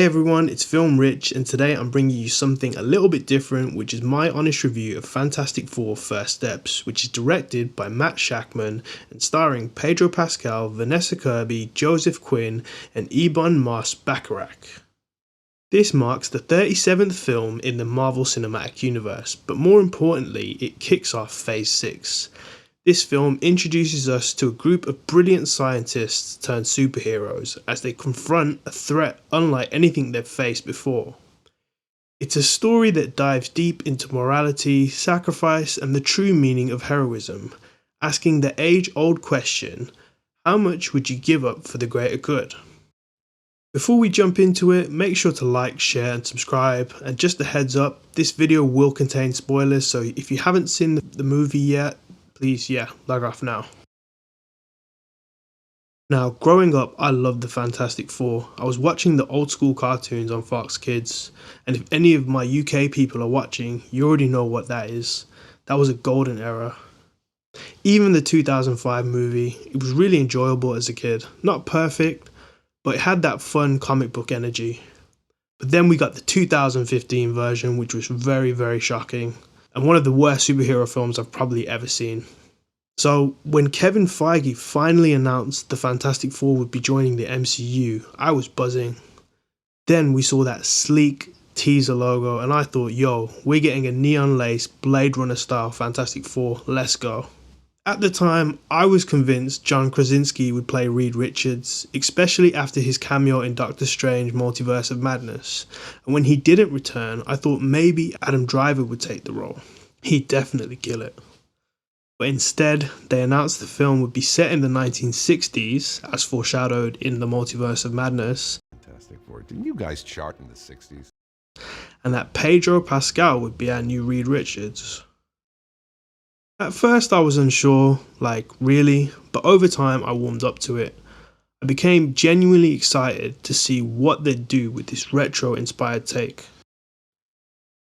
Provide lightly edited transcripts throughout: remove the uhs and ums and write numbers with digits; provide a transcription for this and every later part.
Hey everyone, it's Film Rich, and today I'm bringing you something a little bit different, which is my honest review of Fantastic Four First Steps, which is directed by Matt Shakman and starring Pedro Pascal, Vanessa Kirby, Joseph Quinn, and Ebon Moss-Bachrach. This marks the 37th film in the Marvel Cinematic Universe, but more importantly, it kicks off Phase 6. This film introduces us to a group of brilliant scientists turned superheroes as they confront a threat unlike anything they've faced before. It's a story that dives deep into morality, sacrifice, and the true meaning of heroism, asking the age-old question, how much would you give up for the greater good? Before we jump into it, make sure to like, share and subscribe, and just a heads up, this video will contain spoilers, so if you haven't seen the movie yet, please, log off now. Now, growing up, I loved the Fantastic Four. I was watching the old school cartoons on Fox Kids, and if any of my UK people are watching, you already know what that is. That was a golden era. Even the 2005 movie, it was really enjoyable as a kid. Not perfect, but it had that fun comic book energy. But then we got the 2015 version, which was very, very shocking, and one of the worst superhero films I've probably ever seen. So when Kevin Feige finally announced the Fantastic Four would be joining the MCU, I was buzzing. Then we saw that sleek teaser logo and I thought, yo, we're getting a neon-laced Blade Runner style Fantastic Four, let's go. At the time, I was convinced John Krasinski would play Reed Richards, especially after his cameo in Doctor Strange Multiverse of Madness, and when he didn't return, I thought maybe Adam Driver would take the role. He'd definitely kill it. But instead, they announced the film would be set in the 1960s, as foreshadowed in the Multiverse of Madness. Fantastic Four. Didn't you guys chart in the 60s? And that Pedro Pascal would be our new Reed Richards. At first I was unsure, really, but over time I warmed up to it. I became genuinely excited to see what they'd do with this retro-inspired take.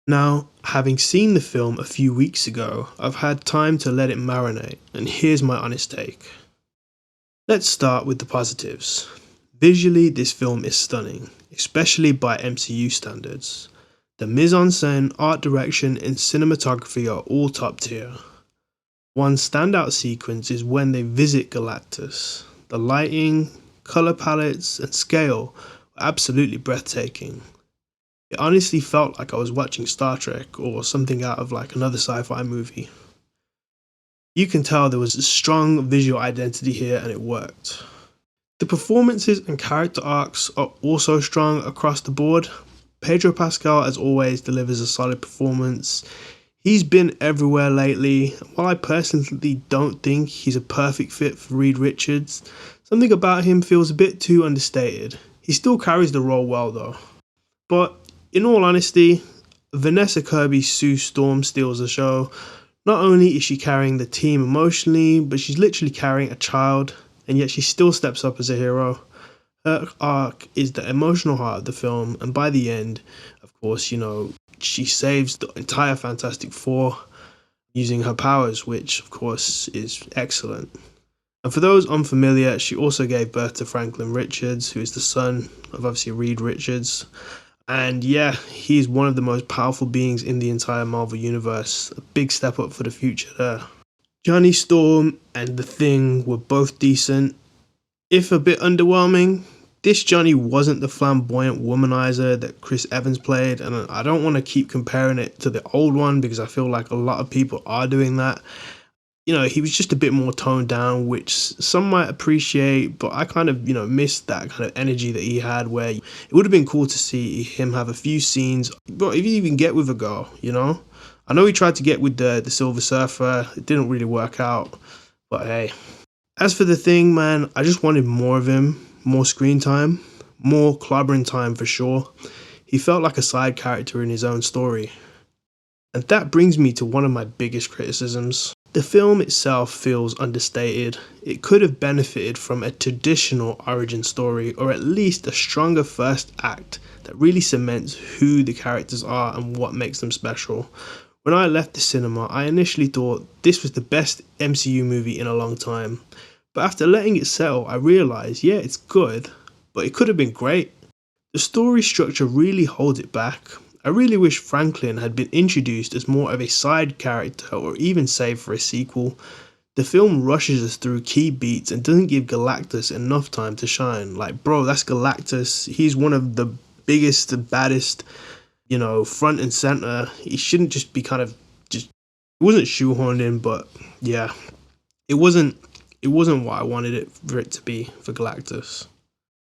Now, having seen the film a few weeks ago, I've had time to let it marinate, and here's my honest take. Let's start with the positives. Visually, this film is stunning, especially by MCU standards. The mise-en-scène, art direction, and cinematography are all top tier. One standout sequence is when they visit Galactus. The lighting, colour palettes, and scale were absolutely breathtaking. It honestly felt like I was watching Star Trek or something out of another sci-fi movie. You can tell there was a strong visual identity here and it worked. The performances and character arcs are also strong across the board. Pedro Pascal, as always, delivers a solid performance. He's been everywhere lately. While I personally don't think he's a perfect fit for Reed Richards, something about him feels a bit too understated. He still carries the role well though. But in all honesty, Vanessa Kirby's Sue Storm steals the show. Not only is she carrying the team emotionally, but she's literally carrying a child, and yet she still steps up as a hero. Her arc is the emotional heart of the film, and by the end, of course, she saves the entire Fantastic Four using her powers, which of course is excellent. And for those unfamiliar, she also gave birth to Franklin Richards, who is the son of obviously Reed Richards. And yeah, he's one of the most powerful beings in the entire Marvel Universe. A big step up for the future there. Johnny Storm and The Thing were both decent, if a bit underwhelming. This Johnny wasn't the flamboyant womanizer that Chris Evans played, and I don't want to keep comparing it to the old one because I feel like a lot of people are doing that. He was just a bit more toned down, which some might appreciate, but I kind of, missed that kind of energy that he had, where it would have been cool to see him have a few scenes, but if you even get with a girl, I know he tried to get with the Silver Surfer, it didn't really work out, but hey. As for The Thing, man, I just wanted more of him. More screen time, more clobbering time for sure. He felt like a side character in his own story. And that brings me to one of my biggest criticisms. The film itself feels understated. It could have benefited from a traditional origin story, or at least a stronger first act that really cements who the characters are and what makes them special. When I left the cinema, I initially thought this was the best MCU movie in a long time. But after letting it settle, I realised, yeah, it's good, but it could have been great. The story structure really holds it back. I really wish Franklin had been introduced as more of a side character or even saved for a sequel. The film rushes us through key beats and doesn't give Galactus enough time to shine. Like, bro, that's Galactus. He's one of the biggest, the baddest, front and center. He shouldn't just be it wasn't shoehorned in, but yeah, it wasn't what I wanted it for to be for Galactus.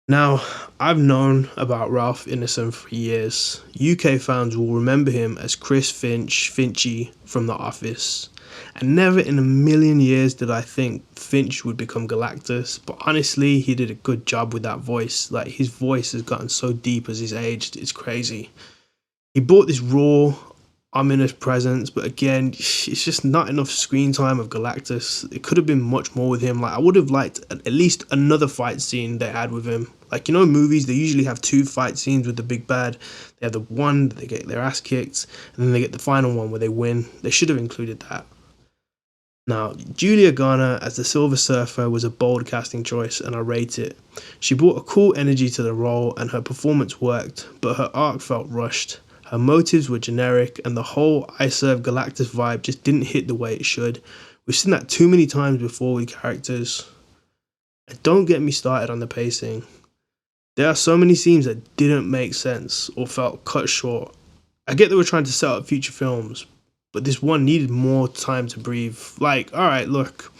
Now, I've known about Ralph Ineson for years. UK fans will remember him as Chris Finchy from The Office. And never in a million years did I think Finch would become Galactus, but honestly, he did a good job with that voice. Like, his voice has gotten so deep as he's aged, it's crazy. He brought this raw, ominous presence, but again, it's just not enough screen time of Galactus. It could have been much more with him. Like, I would have liked at least another fight scene they had with him. Like, movies, they usually have 2 fight scenes with the big bad. They have the one that they get their ass kicked, and then they get the final one where they win. They should have included that. Now, Julia Garner as the Silver Surfer was a bold casting choice, and I rate it. She brought a cool energy to the role, and her performance worked, but her arc felt rushed. Her motives were generic, and the whole I Serve Galactus vibe just didn't hit the way it should. We've seen that too many times before with characters. And don't get me started on the pacing. There are so many scenes that didn't make sense or felt cut short. I get they were trying to set up future films, but this one needed more time to breathe. Like, alright, look,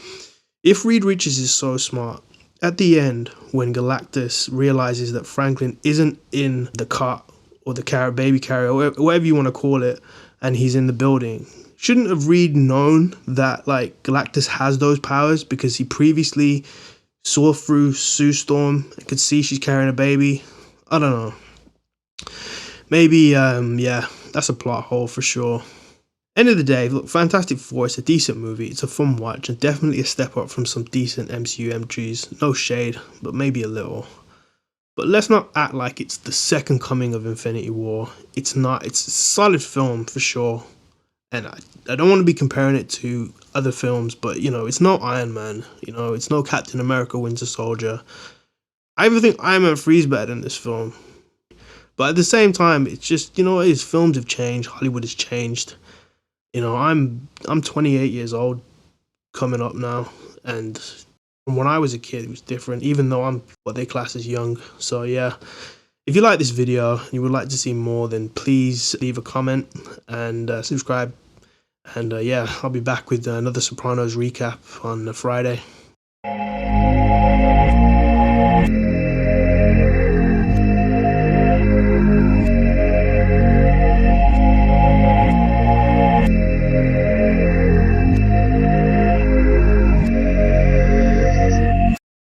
if Reed Richards is so smart, at the end, when Galactus realizes that Franklin isn't in the cart, or the baby carrier, or whatever you want to call it, and he's in the building, shouldn't have Reed known that, like, Galactus has those powers because he previously saw through Sue Storm and could see she's carrying a baby? I don't know. Maybe, yeah, that's a plot hole for sure. End of the day, look, Fantastic Four, it's a decent movie, it's a fun watch, and definitely a step up from some decent MCU entries. No shade, but maybe a little. But let's not act like it's the second coming of Infinity War. It's not. It's a solid film for sure. And I don't want to be comparing it to other films, but, it's no Iron Man. It's no Captain America Winter Soldier. I even think Iron Man 3 is better than this film. But at the same time, it's just, his films have changed. Hollywood has changed. I'm 28 years old coming up now, and when I was a kid, it was different, even though I'm what they class as young. So yeah, if you like this video and you would like to see more, then please leave a comment and subscribe. And yeah, I'll be back with another Sopranos recap on Friday.